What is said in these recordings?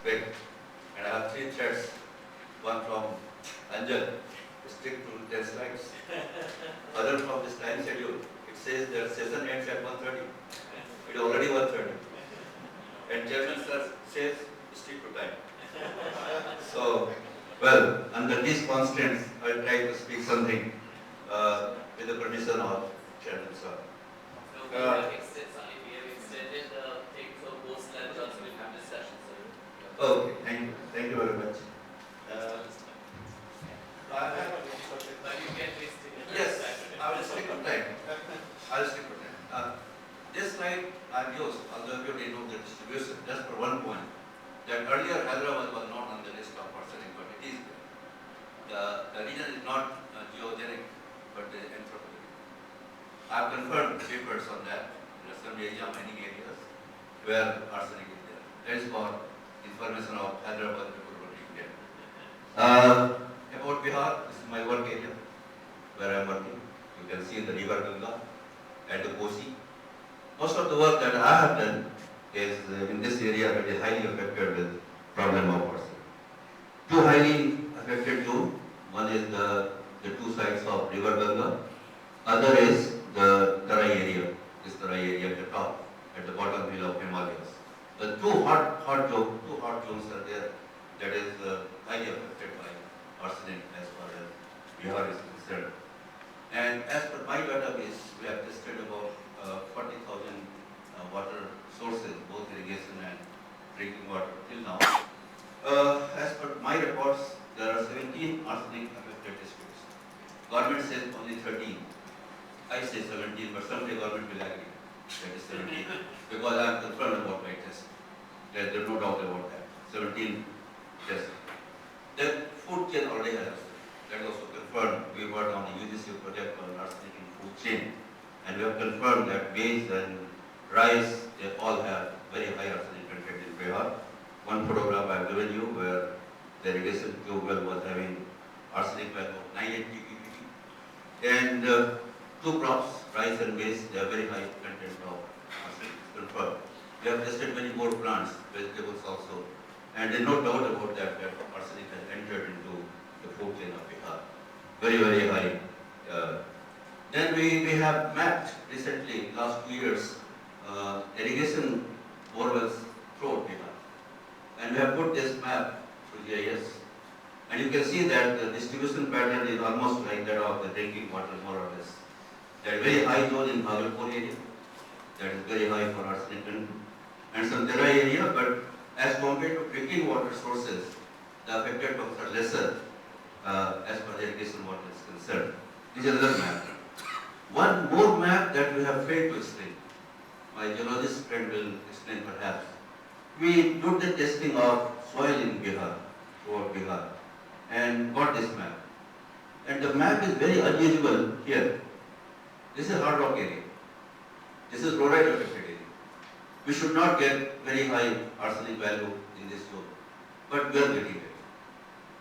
big. And I have 3 threads, one from Anjal, stick to 10 slides. Other from this time schedule. It says that session ends at 1:30. It is already 1:30. And Chairman sir says stick to time. So, well, under these constraints, I will try to speak something with the permission of Chairman sir. So we have extended the thing for post-lunch also we'll have discussion, sir. Okay, thank you very much. I have But you can waste it. Yes, I will stick to time. I will stick to time. This slide I have used, although you didn't know the distribution, just for one point, that earlier Hyderabad was not on the list of arsenic, but it is there. The region is not geogenic, but anthropogenic. I have confirmed papers on that. There are some mining areas where arsenic is there. That is for information of Hyderabad people India. About Bihar, this is my work area where I am working. You can see the river Ganga and the Kosi. Most of the work that I have done is in this area that is highly affected with problem of arsenic. Two highly affected zones. One is the two sides of river Ganga. Other is the Tarai area. This Tarai area at the top, at the bottom hill of Himalayas. The two hot zones are there that is highly affected by arsenic as far as Bihar is concerned. And as per my database, we have tested about 40,000 water sources, both irrigation and drinking water till now. As per my reports, there are 17 arsenic affected districts. Government says only 13. I say 17, but someday government will agree that is 17 because I am confirmed about my test. There is no doubt about that. 17 tests. The food chain already has. That is also confirmed. We worked on the UGC project on arsenic in food chain, and we have confirmed that maize and rice, they all have very high arsenic content in Bihar. One photograph I have given you where the irrigation tube well was having arsenic value of 980 ppb. And two crops, rice and maize, they have very high content of arsenic confirmed. We have tested many more plants, vegetables also, and there is no doubt about that arsenic has entered into the food chain of Bihar. Very, very high. Then we have mapped recently, last 2 years, irrigation borewells throughout Bihar. And we have put this map through GIS. And you can see that the distribution pattern is almost like that of the drinking water, more or less. There is very high zone in Bhagalpur area. That is very high for arsenic and some Terai area, but as compared to drinking water sources, the affected ones are lesser as far as irrigation water is concerned. This is another map. One more map that we have failed to explain. My geologist friend will explain perhaps. We did the testing of soil in Bihar, throughout Bihar, and got this map. And the map is very unusual here. This is hard rock area. This is chloride affected area. We should not get very high arsenic value in this zone, but we are getting it.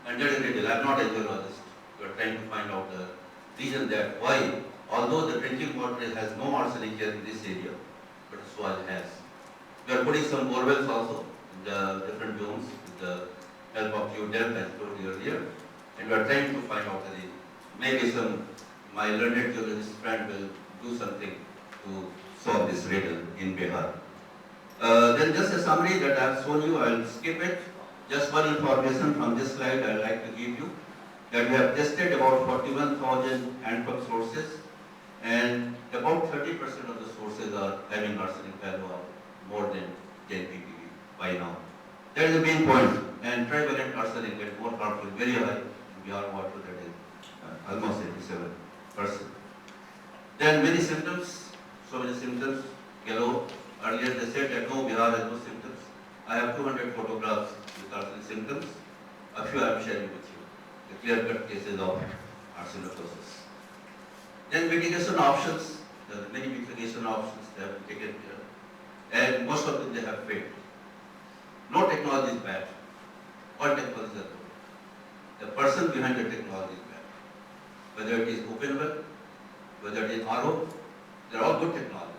And that is the deal. I am not a geologist. We are trying to find out the reason that why, although the drinking water has no arsenic here in this area, but the soil has. We are putting some borewells also in the different zones with the help of GeoDev as told you earlier, and we are trying to find out the reason. Maybe my learned geologist friend will do something to solve this riddle in Bihar. Then just a summary that I have shown you, I will skip it. Just one information from this slide I would like to give you, that we have tested about 41,000 hand pump sources, and about 30% of the sources are having arsenic value of more than 10 ppb by now. That is the main point. And trivalent arsenic is more harmful, very high in Bihar water, that is almost 87%. Then many symptoms, so many symptoms, yellow. Earlier they said that no, Bihar has no symptoms. I have 200 photographs with arsenic symptoms. A few I am sharing with you. The clear-cut cases of arsenicosis. Then mitigation options. There are many mitigation options they have taken care, and most of them they have failed. No technology is bad. All technologies are good. The person behind the technology is bad. Whether it is open well, whether it is RO, they are all good technologies.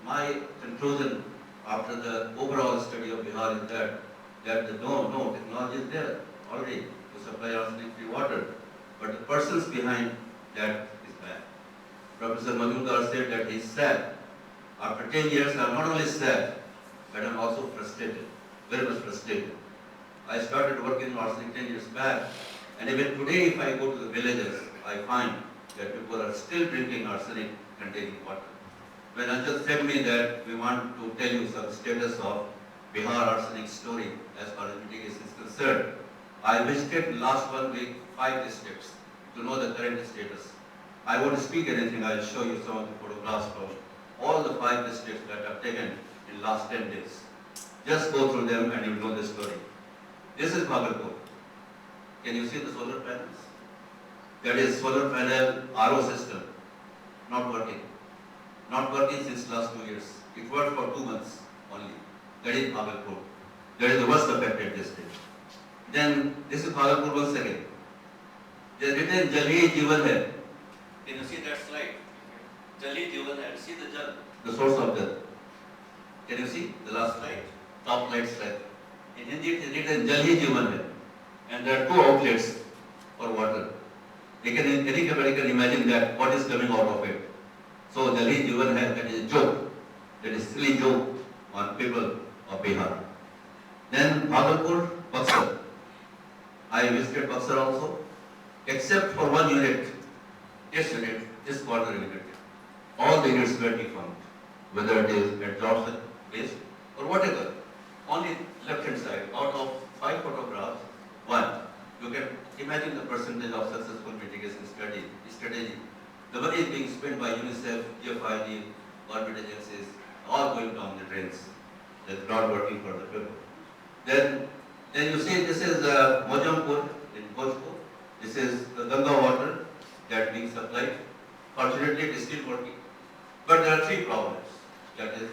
My conclusion after the overall study of Bihar is that that no, technology is there already to supply arsenic-free water, but the persons behind that is bad. Professor Majumdar said that he's sad. After 10 years, I'm not only sad, but I'm also frustrated, very much frustrated. I started working in arsenic 10 years back, and even today if I go to the villages, I find that people are still drinking arsenic-containing water. When Anjal said me that we want to tell you some status of Bihar arsenic story as far as mitigation is concerned, I visited last 1 week 5 districts to know the current status. I won't speak anything, I'll show you some of the photographs from all the 5 districts that I've taken in last 10 days. Just go through them and you'll know the story. This is Bhagalpur. Can you see the solar panels? That is solar panel RO system, not working. Not working since last 2 years. It worked for 2 months only. That is Bhagalpur. That is the worst affected district. Then this is Bhagalpur once again. They written Jal Hi Jeevan Hai. Can you see that slide? Jal Hi Jeevan Hai. See the Jal, the source of Jal. Can you see the last slide? Top right slide. In Hindi it is written Jal Hi Jeevan Hai. And there are 2 outlets for water. Anybody can imagine that what is coming out of it. So Jal Hi Jeevan Hai, that is a joke. That is silly joke on people of Bihar. Then Bhagalpur, Buxar. I visited Buxar also. Except for 1 unit, this corner unit. All the units were defunct. Whether it is absorption based or whatever. Only left hand side, out of 5 photographs, 1. You can imagine the percentage of successful mitigation strategy. The money is being spent by UNICEF, GFID, government agencies, all going down the drains. That's not working for the people. Then you see this is Mojampur in Bhojpur. This is the Ganga water that being supplied. Fortunately, it is still working. But there are 3 problems. That is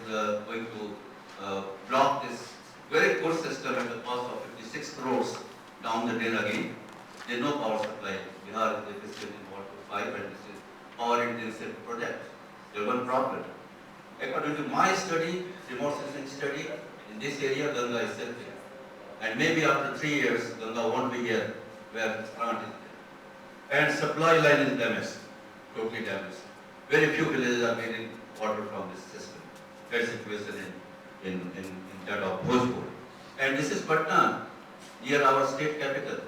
going to block this very good system at the cost of 56 crores down the drain again. There is no power supply. Bihar is deficient in water 5 and this is power intensive project. There is one problem. According to my study, remote sensing study, in this area Ganga is self-here. And maybe after 3 years, Ganga won't be here where the plant is there. And supply line is damaged, totally damaged. Very few villages are getting water from this system. That situation in that of Bhojpur. And this is Patna, near our state capital.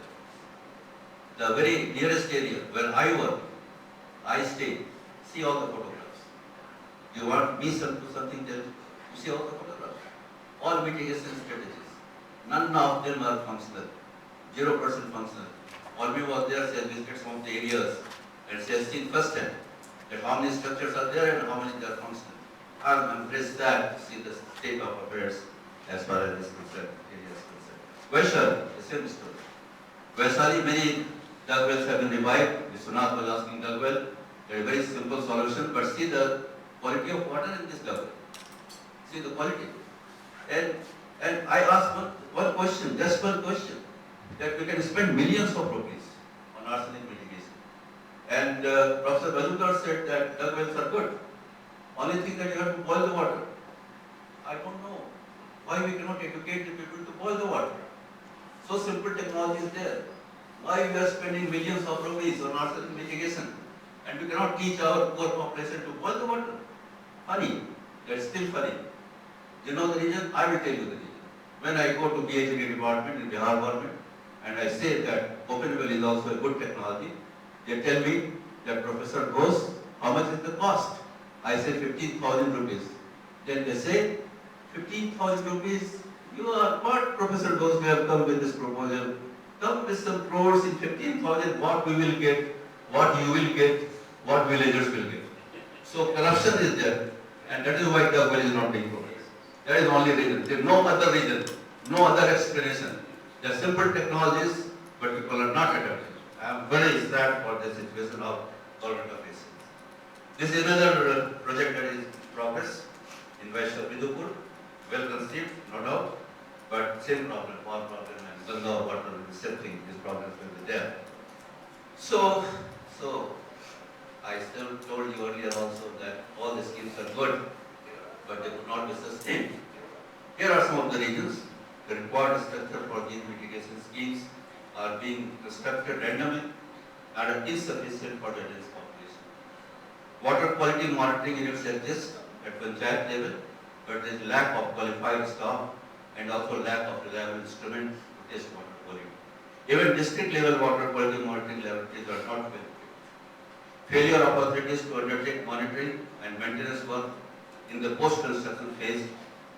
The very nearest area where I work, I stay. See all the photographs. You want me to something tell you? You see all the photographs. All mitigation strategies. None of them are functional. 0% functional. Almi was there, she has visited some of the areas and she has seen first hand that how many structures are there and how many they are functional. I'm very sad to see the state of affairs as far as this concerned, area is concerned. Vaishali, the same story. Vaishali, many dug wells have been revived. Vishwanath was asking dug well. There is a very simple solution, but see the quality of water in this dug well. See the quality. And I asked one question, just one question, that we can spend millions of rupees on arsenic mitigation. And Professor Majumdar said that dug wells are good. Only thing that you have to boil the water. I don't know why we cannot educate the people to boil the water. So simple technology is there. Why we are spending millions of rupees on arsenic mitigation and we cannot teach our poor population to boil the water? Funny. That's still funny. You know the reason? I will tell you the reason. When I go to PhD department in Bihar government and I say that open well is also a good technology, they tell me that Professor Ghosh, how much is the cost? I say 15,000 rupees. Then they say 15,000 rupees. You are what, Professor Ghosh, we have come with this proposal. Come with some crores in 15,000, what we will get, what you will get, what villagers will get. So corruption is there, and that is why the well is not being progressed. That is the only reason. There is no other reason, no other explanation. There are simple technologies, but people are not adapting. I am very sad for the situation of government offices. This is another project that is in progress in Vaishnav Bidupur, well conceived, no doubt, but same problem, power problem, and Ganga water, same thing, these problems will be there. So I still told you earlier also that all the schemes are good, but they could not be sustained. Here are some of the regions. There are required structure for these mitigation schemes are being constructed randomly and are insufficient for the dense population. Water quality monitoring units exist at panchayat level, but there is lack of qualified staff and also lack of reliable instruments to test water quality. Even district level water quality monitoring laboratories are not well equipped. Failure of authorities to undertake monitoring and maintenance work in the post-construction phase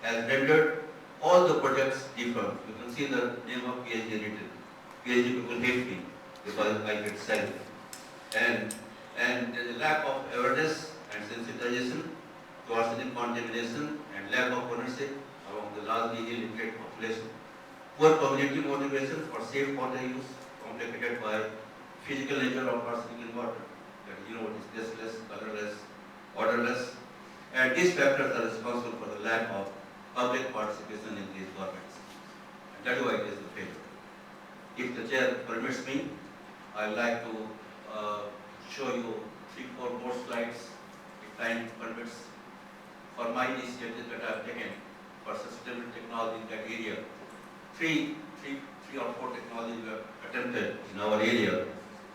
has rendered all the projects defunct. You can see the name of PhD written. PhD people hate me because I get silent. And there is a lack of awareness and sensitization to arsenic contamination and lack of ownership among the largely illiterate population. Poor community motivation for safe water use, complicated by physical nature of arsenic in water. That you know, it is tasteless, colorless, odorless, and these factors are responsible for the lack of public participation in these governments. And that is why it is a failure. If the chair permits me, I would like to show you 3-4 more slides, if time permits, for my initiative that I have taken for sustainable technology in that area. Three or four technologies we have attempted in our area.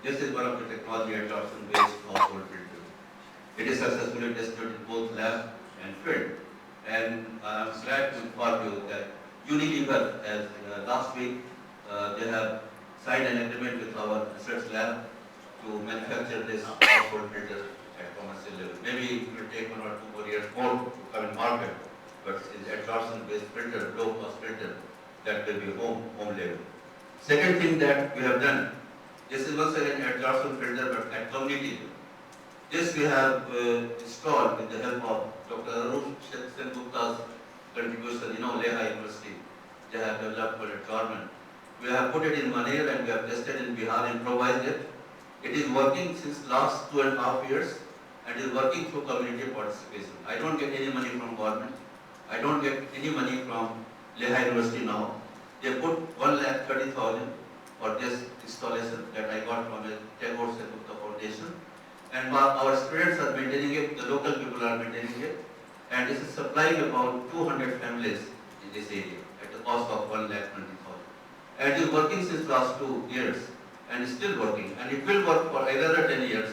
This is one of the technology adoption-based household filter. It is successfully tested in both lab and field. And I am glad to inform you that Unilever, as last week, they have signed an agreement with our research lab to manufacture this household filter at commercial level. Maybe it will take 1 or 2 more years more to come in market, but it's absorption-based filter, low-cost filter, that will be home level. Second thing that we have done, this is once again absorption filter, but at community level. This we have installed with the help of Dr. Arup Sengupta's contribution, Lehigh University. They have developed for a government. We have put it in Maner and we have tested in Bihar, improvised it. It is working since last 2.5 years and is working through community participation. I don't get any money from government. I don't get any money from Lehigh University now. They put 1,30,000 for this installation that I got from the Tagore Sengupta Foundation. And our students are maintaining it, the local people are maintaining it, and this is supplying about 200 families in this area at the cost of 1,20,000. And it is working since last 2 years and is still working, and it will work for another 10 years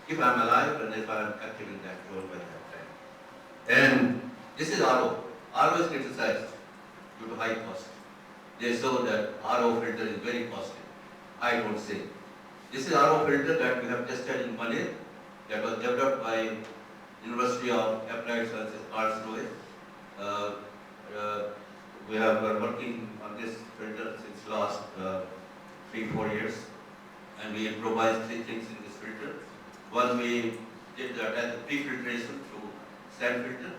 if I am alive and if I am active in that role by that time. And this is RO. RO is criticized due to high cost. They show that RO filter is very costly. I don't say. This is RO filter that we have tested in Maner, that was developed by University of Applied Sciences, Karlsruhe. We have been working on this filter since last 3-4 years, and we improvised 3 things in this filter. One, we did the pre-filtration through sand filter.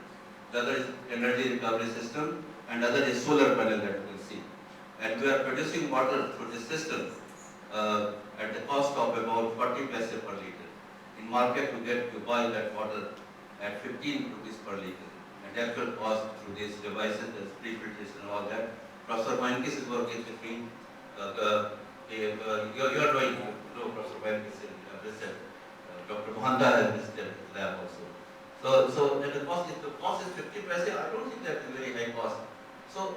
The other is energy recovery system, and the other is solar panel that you can see. And we are producing water through this system at the cost of about 40 paise per liter. In market, you buy that water at 15 rupees per liter. And the actual cost through these devices, the pre-filtration and all that. Professor Mainkis is working with me. You are doing, Professor Mainkis in research. Dr. Mohanda has visited his lab also. So the cost is 50 paise. I don't think that is very high cost. So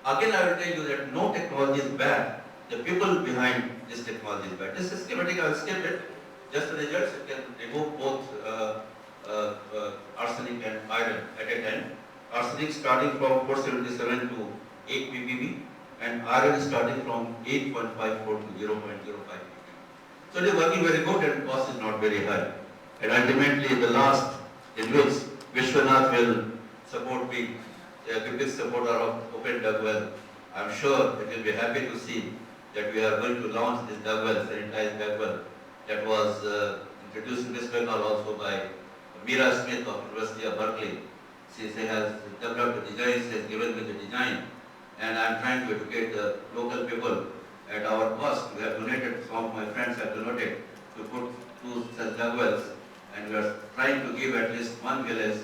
again, I will tell you that no technology is bad. The people behind this technology is bad. This is schematic. I will skip it. Just the results. You can remove both arsenic and iron at a time. Arsenic starting from 477 to 8 ppb, and iron starting from 8.54 to 0.05 ppb. So it is working very good and cost is not very high. And ultimately, the last in which Vishwanath will support me, a big supporter of open dug well. I am sure that you will be happy to see that we are going to launch this dug well, sanitized dug well, that was introduced in West Bengal also by Meera Smith of University of Berkeley. She has developed the design, she has given me the design, and I am trying to educate the local people at our cost. We have donated, some of my friends have donated to put 2 such dug wells, and we are trying to give at least 1 village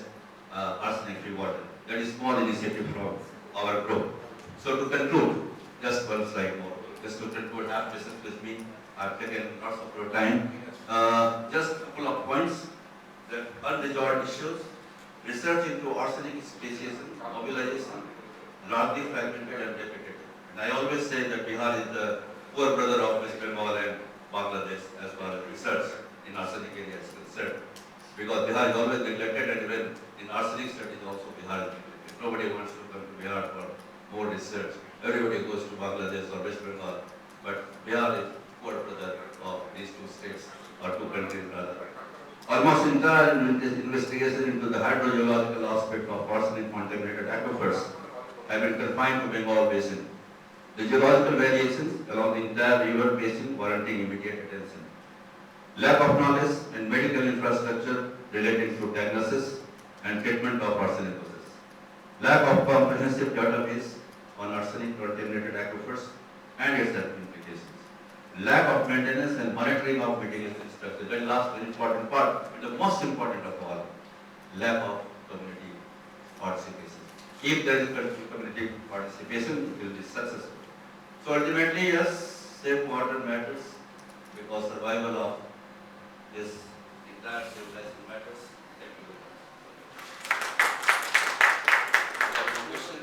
arsenic-free water. That is small initiative from our group. So to conclude, just one slide more. Just to conclude, have patience with me. I have taken lots of your time. Just a couple of points. The unresolved issues. Research into arsenic speciation, mobilization, largely fragmented and repetitive. And I always say that Bihar is the poor brother of West Bengal and Bangladesh as far as research in arsenic area is concerned. Because Bihar is always neglected, and even in arsenic studies also Bihar is neglected. Nobody wants to come to Bihar for more research. Everybody goes to Bangladesh or West Bengal. But Bihar is poor brother of these two states, or two countries rather. Almost entire investigation into the hydrogeological aspect of arsenic contaminated aquifers have been confined to Bengal Basin. The geological variations along the entire river basin warranting immediate attention. Lack of knowledge and medical infrastructure relating to diagnosis and treatment of arsenicosis. Lack of comprehensive database on arsenic contaminated aquifers and its health implications. Lack of maintenance and monitoring of mitigation structure. That last very important part, but the most important of all, lack of community participation. If there is community participation, it will be successful. So ultimately, yes, safe water matters because survival of this entire civilization matters.